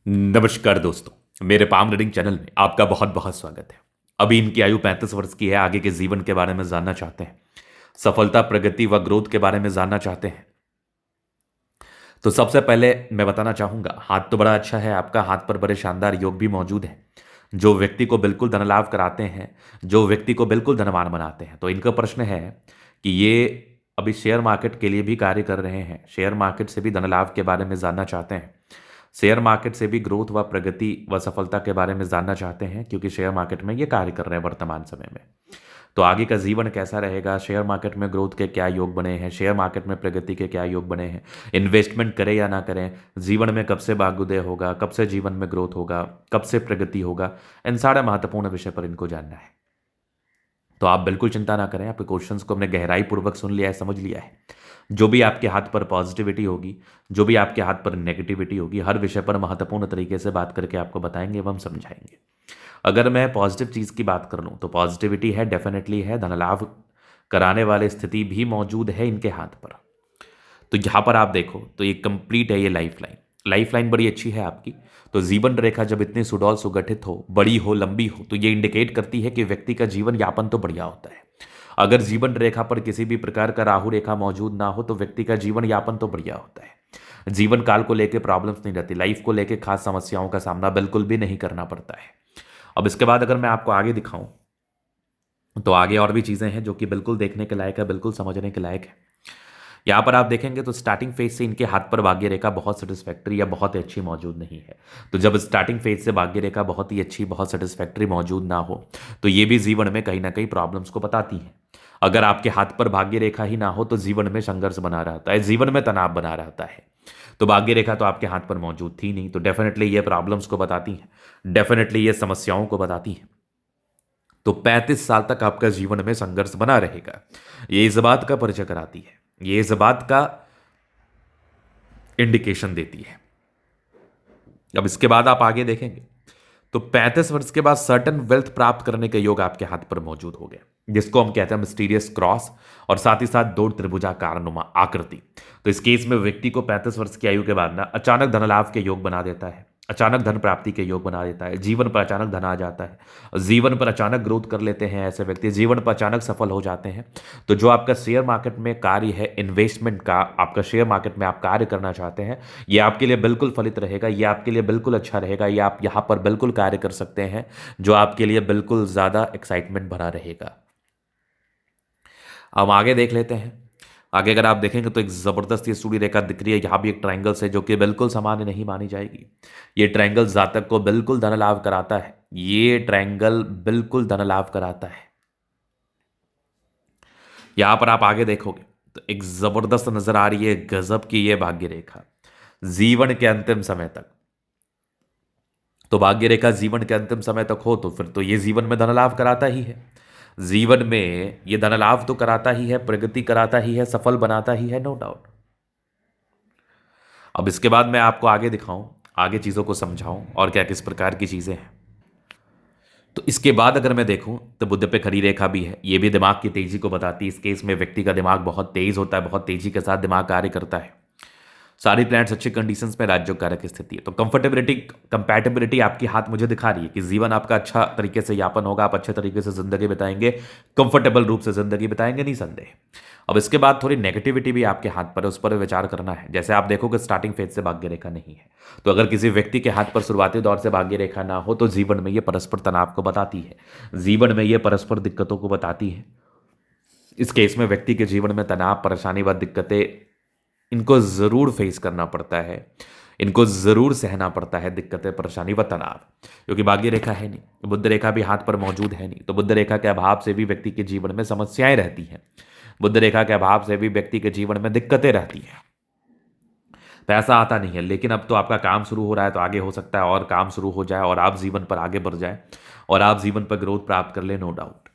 नमस्कार दोस्तों, मेरे पाम रीडिंग चैनल में आपका बहुत बहुत स्वागत है। अभी इनकी आयु 35 वर्ष की है। आगे के जीवन के बारे में जानना चाहते हैं, सफलता, प्रगति व ग्रोथ के बारे में जानना चाहते हैं। तो सबसे पहले मैं बताना चाहूंगा, हाथ तो बड़ा अच्छा है आपका, हाथ पर बड़े शानदार योग भी मौजूद हैं जो व्यक्ति को बिल्कुल धन लाभ कराते हैं, जो व्यक्ति को बिल्कुल धनवान बनाते हैं। तो इनका प्रश्न है कि ये अभी शेयर मार्केट के लिए भी कार्य कर रहे हैं, शेयर मार्केट से भी धन लाभ के बारे में जानना चाहते हैं, शेयर मार्केट से भी ग्रोथ व प्रगति व सफलता के बारे में जानना चाहते हैं, क्योंकि शेयर मार्केट में ये कार्य कर रहे हैं वर्तमान समय में। तो आगे का जीवन कैसा रहेगा, शेयर मार्केट में ग्रोथ के क्या योग बने हैं, शेयर मार्केट में प्रगति के क्या योग बने हैं, इन्वेस्टमेंट करें या ना करें, जीवन में कब से भाग्योदय होगा, कब से जीवन में ग्रोथ होगा, कब से प्रगति होगा, इन सारे महत्वपूर्ण विषय पर इनको जानना है। तो आप बिल्कुल चिंता ना करें, आपके क्वेश्चंस को हमने गहराई पूर्वक सुन लिया है, समझ लिया है। जो भी आपके हाथ पर पॉजिटिविटी होगी, जो भी आपके हाथ पर नेगेटिविटी होगी, हर विषय पर महत्वपूर्ण तरीके से बात करके आपको बताएंगे एवं समझाएंगे। अगर मैं पॉजिटिव चीज़ की बात कर लूँ तो पॉजिटिविटी है, डेफिनेटली है, धन लाभ कराने वाली स्थिति भी मौजूद है इनके हाथ पर। तो यहाँ पर आप देखो तो ये कंप्लीट है, ये लाइफ लाइन, लाइफ लाइन बड़ी अच्छी है आपकी। तो जीवन रेखा जब इतनी सुडौल सुगठित हो, बड़ी हो, लंबी हो, तो ये इंडिकेट करती है कि व्यक्ति का जीवन यापन तो बढ़िया होता है। अगर जीवन रेखा पर किसी भी प्रकार का राहु रेखा मौजूद ना हो तो व्यक्ति का जीवन यापन तो बढ़िया होता है। जीवन काल को लेकर प्रॉब्लम्स नहीं रहती, लाइफ को लेकर खास समस्याओं का सामना बिल्कुल भी नहीं करना पड़ता है। अब इसके बाद अगर मैं आपको आगे दिखाऊं तो आगे और भी चीजें हैं जो कि बिल्कुल देखने के लायक है, बिल्कुल समझने के लायक है। यहाँ पर आप देखेंगे तो स्टार्टिंग फेज से इनके हाथ पर भाग्य रेखा बहुत सेटिस्फैक्ट्री या बहुत ही अच्छी मौजूद नहीं है। तो जब स्टार्टिंग फेज से भाग्य रेखा बहुत ही अच्छी, बहुत सेटिस्फैक्ट्री मौजूद ना हो तो ये भी जीवन में कहीं ना कहीं प्रॉब्लम्स को बताती है। अगर आपके हाथ पर भाग्य रेखा ही ना हो तो जीवन में संघर्ष बना रहता है, जीवन में तनाव बना रहता है। तो भाग्य रेखा तो आपके हाथ पर मौजूद थी नहीं, तो डेफिनेटली ये प्रॉब्लम्स को बताती है, डेफिनेटली ये समस्याओं को बताती है। तो 35 साल तक आपका जीवन में संघर्ष बना रहेगा, ये इस बात का परिचय कराती है, ये इस बात का इंडिकेशन देती है। अब इसके बाद आप आगे देखेंगे तो 35 वर्ष के बाद सर्टन वेल्थ प्राप्त करने के योग आपके हाथ पर मौजूद हो गए, जिसको हम कहते हैं मिस्टीरियस क्रॉस, और साथ ही साथ दो त्रिभुजाकार नुमा आकृति। तो इस केस में व्यक्ति को 35 वर्ष की आयु के बाद ना अचानक धन लाभ के योग बना देता है, अचानक धन प्राप्ति के योग बना देता है, जीवन पर अचानक धन आ जाता है, जीवन पर अचानक ग्रोथ कर लेते हैं ऐसे व्यक्ति, जीवन पर अचानक सफल हो जाते हैं। तो जो आपका शेयर मार्केट में कार्य है, इन्वेस्टमेंट का, आपका शेयर मार्केट में आप कार्य करना चाहते हैं, ये आपके लिए बिल्कुल फलित रहेगा, ये आपके लिए बिल्कुल अच्छा रहेगा, ये आप यहाँ पर बिल्कुल कार्य कर सकते हैं, जो आपके लिए बिल्कुल ज़्यादा एक्साइटमेंट भरा रहेगा। अब आगे देख लेते हैं। आगे अगर आप देखेंगे तो एक ज़बरदस्त ये सूर्य रेखा दिख रही है, यहाँ भी एक ट्रायंगल से जो कि बिल्कुल सामान्य नहीं मानी जाएगी। ये ट्रायंगल जातक को बिल्कुल धन लाभ कराता है, ये ट्रायंगल बिल्कुल धन लाभ कराता है। यहाँ पर आप आगे देखोगे तो एक ज़बरदस्त नजर आ रही है, गजब की ये भाग्य रेखा जीवन के अंतिम समय तक। तो भाग्य रेखा जीवन के अंतिम समय तक हो तो फिर तो ये जीवन में धन लाभ कराता ही है, जीवन में ये धन लाभ तो कराता ही है, प्रगति कराता ही है, सफल बनाता ही है, नो डाउट। अब इसके बाद मैं आपको आगे दिखाऊं, आगे चीज़ों को समझाऊं और क्या किस प्रकार की चीज़ें हैं। तो इसके बाद अगर मैं देखूं तो बुध पे खड़ी रेखा भी है, ये भी दिमाग की तेजी को बताती है। इस केस में व्यक्ति का दिमाग बहुत तेज होता है, बहुत तेजी के साथ दिमाग कार्य करता है। सारी प्लैनेट्स अच्छे कंडीशंस में राज्य कारक स्थिति है, तो कंफर्टेबिलिटी, कंपैटिबिलिटी आपकी हाथ मुझे दिखा रही है कि जीवन आपका अच्छा तरीके से यापन होगा, आप अच्छे तरीके से जिंदगी बिताएंगे, कंफर्टेबल रूप से जिंदगी बिताएंगे, नहीं संदेह। अब इसके बाद थोड़ी नेगेटिविटी भी आपके हाथ पर है, उस पर विचार करना है। जैसे आप देखोगे स्टार्टिंग फेज से भाग्य रेखा नहीं है, तो अगर किसी व्यक्ति के हाथ पर शुरुआती दौर से भाग्य रेखा ना हो तो जीवन में ये परस्पर तनाव को बताती है, जीवन में ये परस्पर दिक्कतों को बताती है। इस केस में व्यक्ति के जीवन में तनाव, परेशानी व दिक्कतें, इनको ज़रूर फेस करना पड़ता है, इनको ज़रूर सहना पड़ता है, दिक्कतें, परेशानी व तनाव। क्योंकि भाग्य रेखा है नहीं, बुध रेखा भी हाथ पर मौजूद है नहीं, तो बुध रेखा के अभाव से भी व्यक्ति के जीवन में समस्याएं रहती हैं, बुध रेखा के अभाव से भी व्यक्ति के जीवन में दिक्कतें रहती हैं। पैसा आता नहीं है, लेकिन अब तो आपका काम शुरू हो रहा है, तो आगे हो सकता है और काम शुरू हो जाए और आप जीवन पर आगे बढ़ जाए और आप जीवन पर ग्रोथ प्राप्त कर ले, नो डाउट।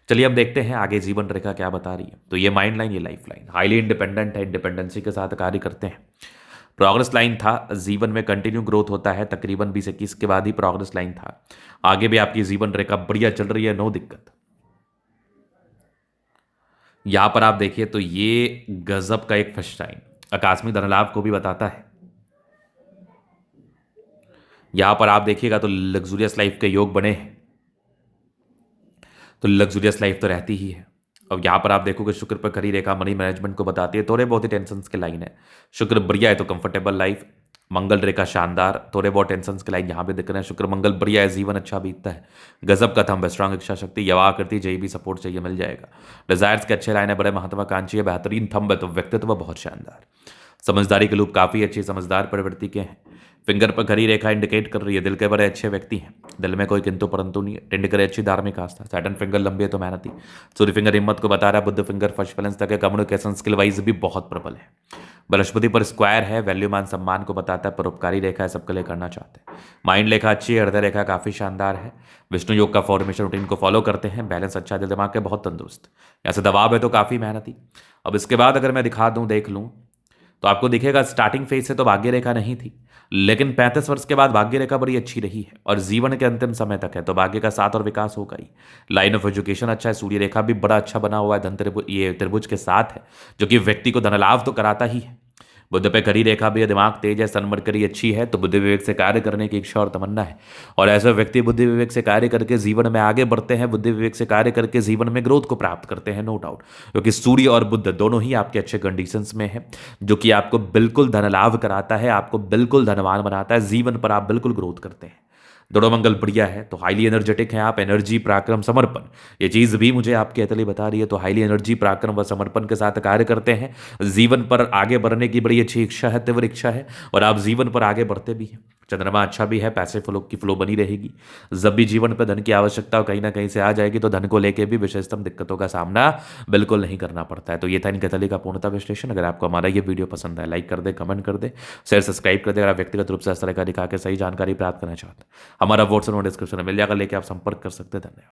चलिए अब देखते हैं आगे जीवन रेखा क्या बता रही है। तो ये माइंड लाइन, ये लाइफ लाइन हाईली इंडिपेंडेंट है, इंडिपेंडेंसी के साथ कार्य करते हैं। प्रोग्रेस लाइन था, जीवन में कंटिन्यू ग्रोथ होता है, तकरीबन 20-21 के बाद ही प्रोग्रेस लाइन था। आगे भी आपकी जीवन रेखा बढ़िया चल रही है, नो दिक्कत। यहां पर आप देखिए तो ये गजब का एक फर्स्ट टाइम आकस्मिक धन लाभ को भी बताता है। यहां पर आप देखिएगा तो लग्जूरियस लाइफ के योग बने हैं, तो लग्जूरियस लाइफ तो रहती ही है। अब यहां पर आप देखोगे शुक्र पर खड़ी रेखा मनी मैनेजमेंट को बताती है, थोड़े बहुत ही टेंशन के लाइन है। शुक्र बढ़िया है तो कंफर्टेबल लाइफ। मंगल रेखा शानदार, थोड़े बहुत टेंशन के लाइन यहां पे दिख रहे हैं। शुक्र मंगल बढ़िया है, जीवन अच्छा बीतता है। गजब का थंब है, स्ट्रांग इच्छा शक्ति, यवा करती जय भी सपोर्ट चाहिए मिल जाएगा। डिजायर्स के अच्छे लाइन है, बड़े महत्वाकांक्षी है, बेहतरीन थंब है, तो व्यक्तित्व बहुत शानदार। समझदारी के लूप काफी अच्छी, समझदार प्रवृत्ति के हैं। फिंगर पर खड़ी रेखा इंडिकेट कर रही है दिल के बड़े अच्छे व्यक्ति हैं, दिल में कोई किंतु परंतु नहीं है। टिंड करे अच्छी धार्मिक आस्था, सैटर्न फिंगर लंबी है तो मेहनती। सूर्य फिंगर हिम्मत को बता रहा है, बुद्ध फिंगर फर्स्ट बैलेंस तक है, कम्युनिकेशन स्किल वाइज भी बहुत प्रबल है। बृहस्पति पर स्क्वायर है, वैल्यू मान सम्मान को बताता है, परोपकारी रेखा है, सबके लिए करना चाहते हैं। माइंड रेखा अच्छी है, हृदय रेखा काफी शानदार है। विष्णु योग का फॉर्मेशन रूटीन को फॉलो करते हैं, बैलेंस अच्छा, दिल दिमाग के बहुत तंदुरुस्त। यहाँ से दबाव है तो काफी मेहनती। अब इसके बाद अगर मैं दिखा दूं, देख लूं, तो आपको दिखेगा स्टार्टिंग फेज से तो भाग्य रेखा नहीं थी, लेकिन 35 वर्ष के बाद भाग्य रेखा बड़ी अच्छी रही है और जीवन के अंतिम समय तक है, तो भाग्य का साथ और विकास होगा ही। लाइन ऑफ एजुकेशन अच्छा है, सूर्य रेखा भी बड़ा अच्छा बना हुआ है, धन त्रिभुज, ये त्रिभुज के साथ है, जो कि व्यक्ति को धन लाभ तो कराता ही है। बुद्ध पे खड़ी रेखा भी है, दिमाग तेज है, सन्मरकरी अच्छी है, तो बुद्धि विवेक से कार्य करने की इच्छा और तमन्ना है। और ऐसे व्यक्ति बुद्धि विवेक से कार्य करके जीवन में आगे बढ़ते हैं, बुद्धि विवेक से कार्य करके जीवन में ग्रोथ को प्राप्त करते हैं, नो डाउट। क्योंकि सूर्य और बुद्ध दोनों ही आपके अच्छे कंडीशंस में है, जो कि आपको बिल्कुल धन लाभ कराता है, आपको बिल्कुल धनवान बनाता है, जीवन पर आप बिल्कुल ग्रोथ करते हैं। दोनों मंगल बढ़िया है, तो हाईली एनर्जेटिक हैं आप, एनर्जी पराक्रम समर्पण, ये चीज भी मुझे आपकी अतली बता रही है, तो हाईली एनर्जी पराक्रम व समर्पण के साथ कार्य करते हैं। जीवन पर आगे बढ़ने की बड़ी अच्छी इच्छा है, तीव्र इच्छा है, और आप जीवन पर आगे बढ़ते भी हैं। चंद्रमा अच्छा भी है, पैसे फ्लो की फ्लो बनी रहेगी। जब भी जीवन पर धन की आवश्यकता कहीं ना कहीं से आ जाएगी, तो धन को लेकर भी विशेषतम दिक्कतों का सामना बिल्कुल नहीं करना पड़ता है। तो ये था इनके तली का पूर्णता विश्लेषण। अगर आपको हमारा ये वीडियो पसंद है, लाइक कर दे, कमेंट कर दे, शेयर सब्सक्राइब कर दे। अगर आप व्यक्तिगत रूप से इस तरह का दिखा के सही जानकारी प्राप्त करना चाहते हैं, हमारा व्हाट्सएप डिस्क्रिप्शन में मिल जाएगा, लेके आप संपर्क कर सकते हैं। धन्यवाद।